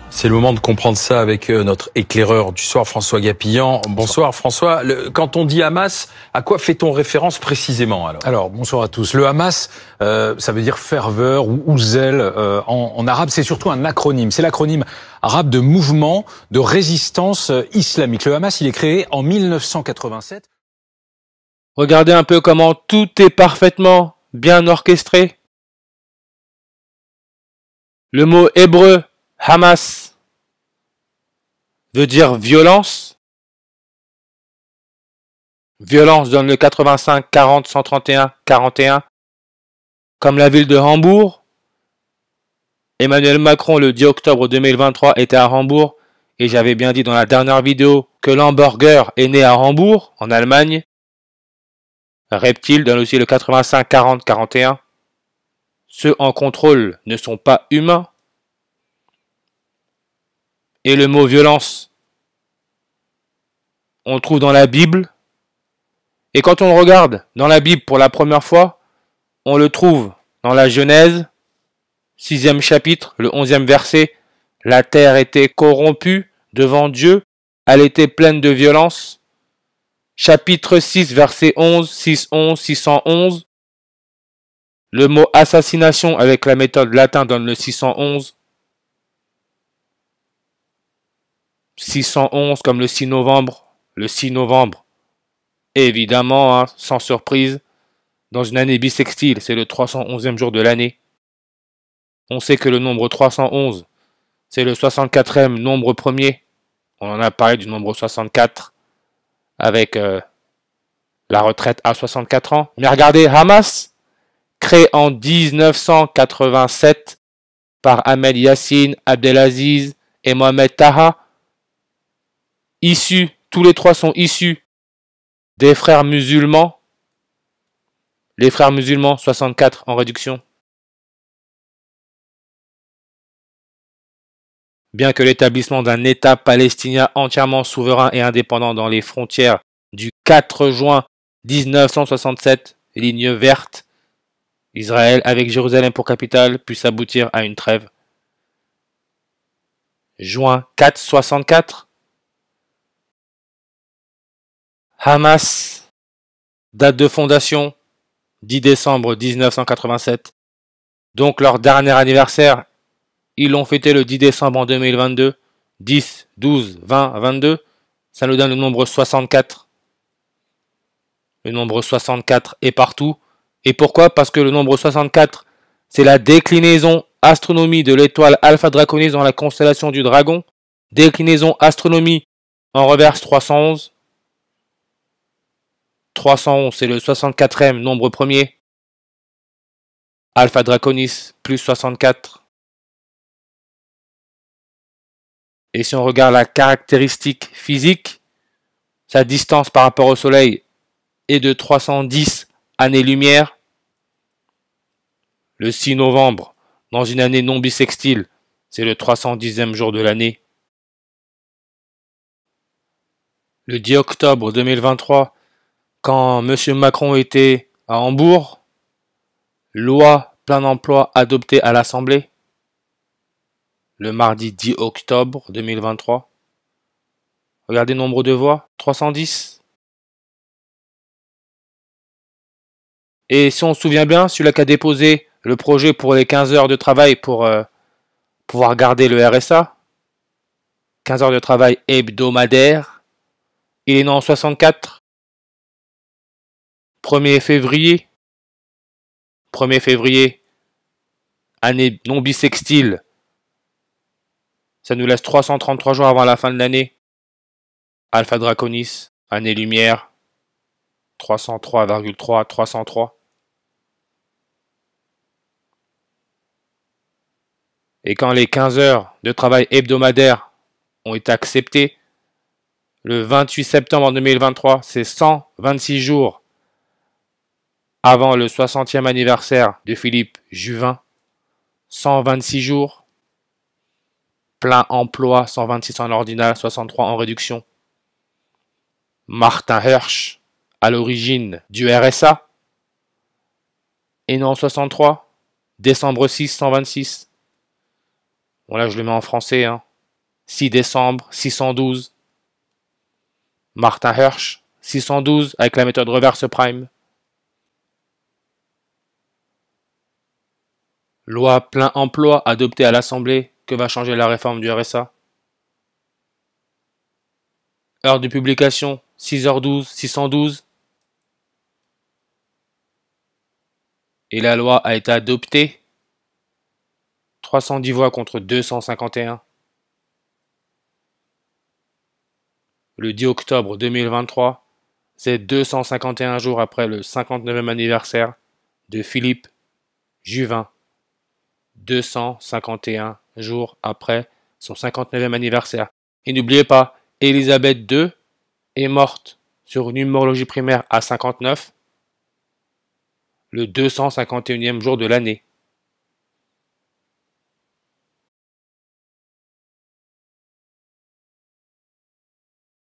C'est le moment de comprendre ça avec notre éclaireur du soir, François Gapillan. Bonsoir François. Quand on dit Hamas, à quoi fait-on référence précisément Alors, bonsoir à tous. Le Hamas, ça veut dire ferveur ou zèle en arabe. C'est surtout un acronyme. C'est l'acronyme arabe de Mouvement de résistance islamique. Le Hamas, il est créé en 1987. Regardez un peu comment tout est parfaitement bien orchestré. Le mot hébreu Hamas veut dire violence. Violence donne le 85 40 131 41. Comme la ville de Hambourg. Emmanuel Macron le 10 octobre 2023 était à Hambourg et j'avais bien dit dans la dernière vidéo que l'hamburger est né à Hambourg, en Allemagne. Reptile donne aussi le 85 40 41. Ceux en contrôle ne sont pas humains. Et le mot violence, on le trouve dans la Bible. Et quand on le regarde dans la Bible pour la première fois, on le trouve dans la Genèse, 6e chapitre, le 11e verset. La terre était corrompue devant Dieu, elle était pleine de violence. Chapitre 6, verset 11, 611, 611. Le mot assassination avec la méthode latine donne le 611. 611 comme le 6 novembre. Le 6 novembre, évidemment, sans surprise, dans une année bissextile, c'est le 311e jour de l'année. On sait que le nombre 311, c'est le 64e nombre premier. On en a parlé du nombre 64 avec la retraite à 64 ans. Mais regardez, Hamas, créé en 1987 par Ahmed Yassine, Abdelaziz et Mohamed Taha, issus, tous les trois sont issus des frères musulmans. Les frères musulmans, 64 en réduction. Bien que l'établissement d'un État palestinien entièrement souverain et indépendant dans les frontières du 4 juin 1967, ligne verte, Israël avec Jérusalem pour capitale, puisse aboutir à une trêve. Juin 4 64. Hamas, date de fondation, 10 décembre 1987. Donc leur dernier anniversaire, ils l'ont fêté le 10 décembre en 2022. 10, 12, 20, 22. Ça nous donne le nombre 64. Le nombre 64 est partout. Et pourquoi? Parce que le nombre 64, c'est la déclinaison astronomie de l'étoile Alpha Draconis dans la constellation du Dragon. Déclinaison astronomie en reverse 311. 311, c'est le 64e nombre premier. Alpha Draconis plus 64. Et si on regarde la caractéristique physique, sa distance par rapport au Soleil est de 310 années-lumière. Le 6 novembre, dans une année non bissextile, c'est le 310e jour de l'année. Le 10 octobre 2023, quand M. Macron était à Hambourg, loi plein emploi adoptée à l'Assemblée. Le mardi 10 octobre 2023. Regardez le nombre de voix, 310. Et si on se souvient bien, celui-là qui a déposé le projet pour les 15 heures de travail pour pouvoir garder le RSA, 15 heures de travail hebdomadaire, il est né en 64. 1er février, année non bissextile, ça nous laisse 333 jours avant la fin de l'année. Alpha Draconis, année-lumière, 303,3, 303. Et quand les 15 heures de travail hebdomadaire ont été acceptées, le 28 septembre 2023, c'est 126 jours avant le 60e anniversaire de Philippe Juvin. 126 jours. Plein emploi, 126 en ordinal, 63 en réduction. Martin Hirsch, à l'origine du RSA, est né en 63, décembre 6, 126. Bon là je le mets en français, 6 décembre 612. Martin Hirsch, 612 avec la méthode reverse prime. Loi plein emploi adoptée à l'Assemblée, que va changer la réforme du RSA. Heure de publication 6h12 612. Et la loi a été adoptée. 310 voix contre 251. Le 10 octobre 2023, c'est 251 jours après le 59e anniversaire de Philippe Juvin. 251 jours après son 59e anniversaire. Et n'oubliez pas, Élisabeth II est morte sur une numérologie primaire à 59, le 251e jour de l'année.